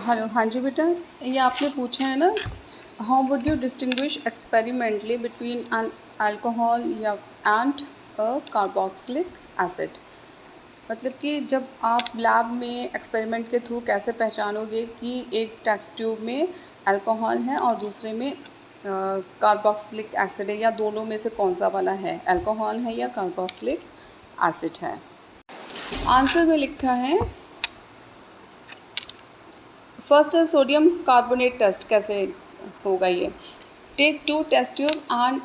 Hello, हाँ जी बेटा, ये आपने पूछा है ना, how would you distinguish experimentally between an alcohol या एंड अ कार्बोक्सिलिक एसिड। मतलब कि जब आप लैब में एक्सपेरिमेंट के थ्रू कैसे पहचानोगे कि एक टेस्ट ट्यूब में अल्कोहल है और दूसरे में कार्बोक्सिलिक एसिड है, या दोनों में से कौन सा वाला है, अल्कोहल है या कार्बोक्सिलिक एसिड है। आंसर में लिखा है फर्स्ट है सोडियम कार्बोनेट टेस्ट। कैसे होगा ये? Take 2 test tube and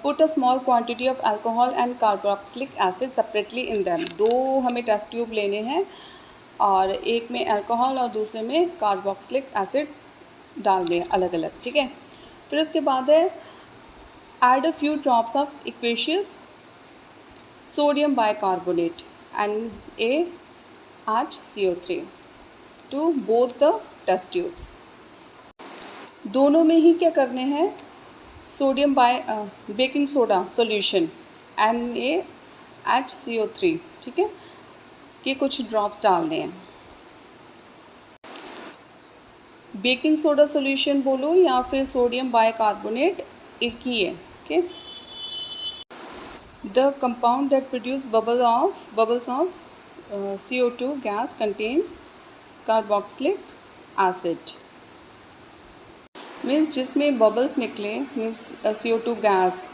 put a small quantity of alcohol and carboxylic acid separately in them. दो हमें टेस्ट ट्यूब लेने हैं और एक में अल्कोहल और दूसरे में कार्बोक्सिलिक एसिड डाल दें अलग अलग, ठीक है। फिर उसके बाद है add a few drops of aqueous sodium bicarbonate NaHCO3 to both the test tubes. दोनों में ही क्या करने हैं, sodium baking soda solution NaHCO3, ठीक है, कि कुछ ड्रॉप्स डालने हैं। बेकिंग सोडा सॉल्यूशन बोलो या फिर सोडियम बाइकार्बोनेट, एक ही है, okay. The compound that produce bubbles of CO2 gas contains carboxylic acid. Means जिसमें बबल्स निकले, मीन्स CO2 गैस,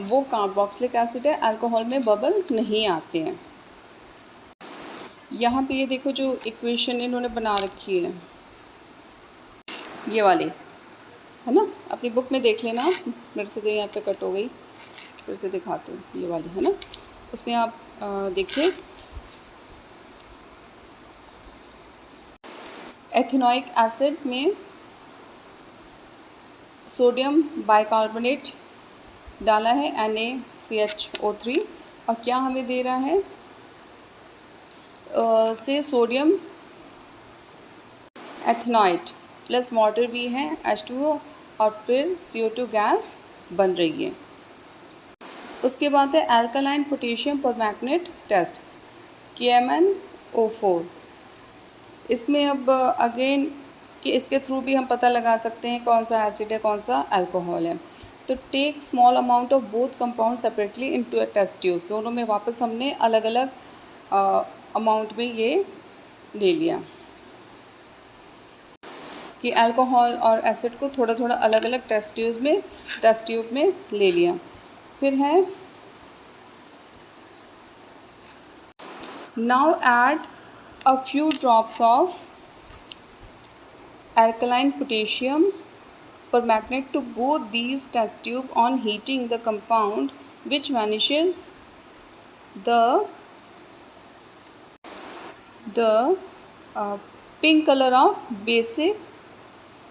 वो कार्बोक्सिलिक एसिड है। अल्कोहल में बबल नहीं आते हैं। यहाँ पे ये देखो जो इक्वेशन इन्होंने बना रखी है, ये वाली है ना, अपनी बुक में देख लेना। मेरे से तो यहाँ पे कट हो गई, फिर से दिखाती हूँ, ये वाली है ना। उसमें आप देखिए, एथेनोइक एसिड में सोडियम बाइकार्बोनेट डाला है NaCHO3, और क्या हमें दे रहा है, से सोडियम एथेनॉइट प्लस वाटर भी है H2O, और फिर CO2 गैस बन रही है। उसके बाद है alkaline potassium permanganate test KMnO4। इसमें अब अगेन कि इसके थ्रू भी हम पता लगा सकते हैं कौन सा एसिड है कौन सा अल्कोहल है। तो take small amount of both compound separately into a test tube. दोनों में वापस हमने अलग अलग अमाउंट में ये ले लिया कि अल्कोहल और एसिड को थोड़ा थोड़ा अलग अलग टेस्ट ट्यूब में ले लिया। फिर है now add a few drops of alkaline potassium permanganate to both these test tube. On heating the compound which vanishes the pink color of basic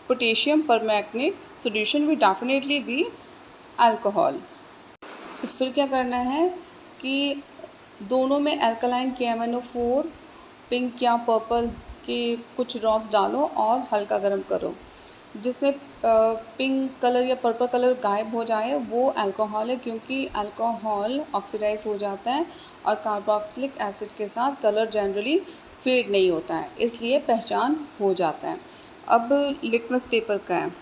potassium permanganate solution will definitely be alcohol. फिर क्या करना है कि दोनों में alkaline KMnO4 pink या purple के कुछ ड्रॉप्स डालो और हल्का गर्म करो। जिसमें पिंक कलर या पर्पल कलर गायब हो जाए वो अल्कोहल है, क्योंकि अल्कोहल ऑक्सीडाइज हो जाता है और कार्बोक्सिलिक एसिड के साथ कलर जनरली फेड नहीं होता है, इसलिए पहचान हो जाता है। अब लिटमस पेपर का है,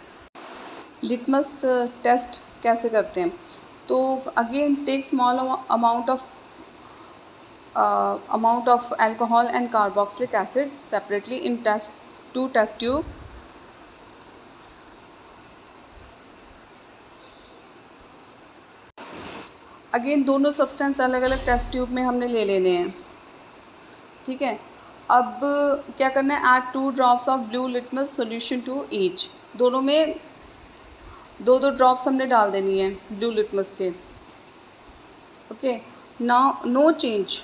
लिटमस टेस्ट कैसे करते हैं। तो again take small amount of alcohol and carboxylic acid separately in two test tube. Again दोनों सब्सटेंस अलग अलग टेस्ट ट्यूब में हमने ले लेने हैं, ठीक है। अब क्या करना है, add 2 drops of blue litmus solution to each. दोनों में 2-2 ड्रॉप्स हमने डाल देनी है ब्लू लिटमस के, okay. Now no change,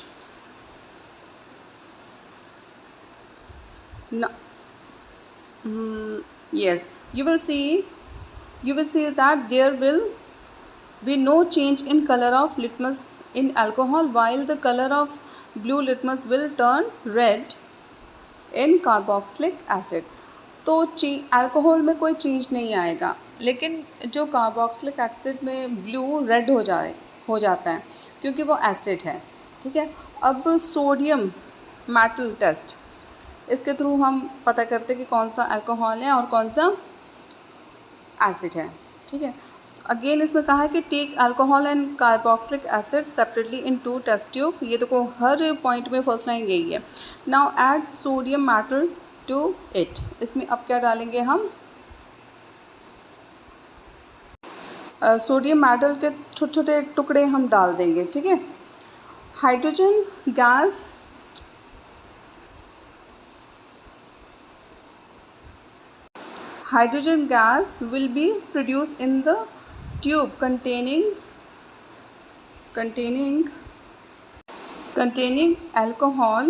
yes, you will see that there will be no change in color of litmus in alcohol, while the color of blue litmus will turn red in carboxylic acid. तो alcohol में कोई change नहीं आएगा, लेकिन जो carboxylic acid में blue red हो जाता है क्योंकि वो एसिड है, ठीक है। अब सोडियम मेटल टेस्ट, इसके थ्रू हम पता करते हैं कि कौन सा अल्कोहल है और कौन सा एसिड है। ठीक है, अगेन इसमें कहा है कि take alcohol and carboxylic acid separately in 2 test tube. ये देखो हर पॉइंट में फर्स्ट लाइन यही है। Now add sodium metal to it. इसमें अब क्या डालेंगे हम, सोडियम मेटल के छोटे छोटे टुकड़े हम डाल देंगे। ठीक है, hydrogen gas will be produced in the tube containing alcohol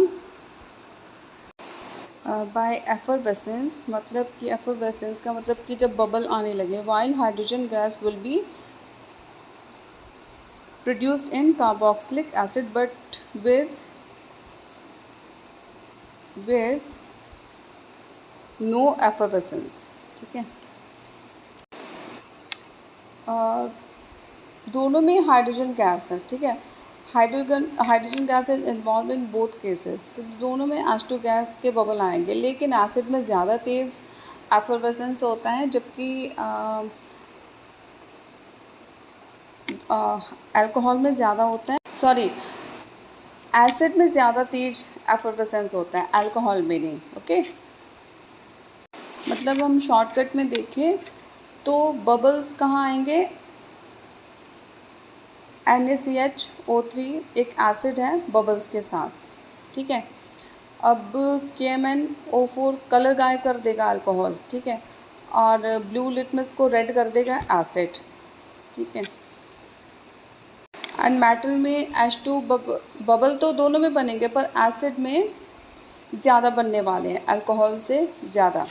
by effervescence। मतलब कि effervescence का मतलब कि जब बबल आने लगे। while hydrogen gas will be produced in carboxylic acid but with no effervescence। ठीक है, दोनों में हाइड्रोजन गैस है। ठीक है, hydrogen gas is involve in both cases. तो दोनों में H2 गैस के बबल आएंगे, लेकिन एसिड में ज़्यादा तेज़ एफरवेसेंस होता है, जबकि अल्कोहल में ज़्यादा होता है, सॉरी एसिड में ज़्यादा तेज एफरवेसेंस होता है, अल्कोहल में नहीं। ओके, मतलब हम शॉर्टकट में देखें तो बबल्स कहाँ आएंगे, NaCH O3 एक एसिड है बबल्स के साथ। ठीक है, अब KMnO4 कलर गायब कर देगा अल्कोहल। ठीक है, और ब्लू लिटमस को रेड कर देगा एसिड। ठीक है, एंड मेटल में H2 बबल तो दोनों में बनेंगे, पर एसिड में ज़्यादा बनने वाले हैं अल्कोहल से ज़्यादा।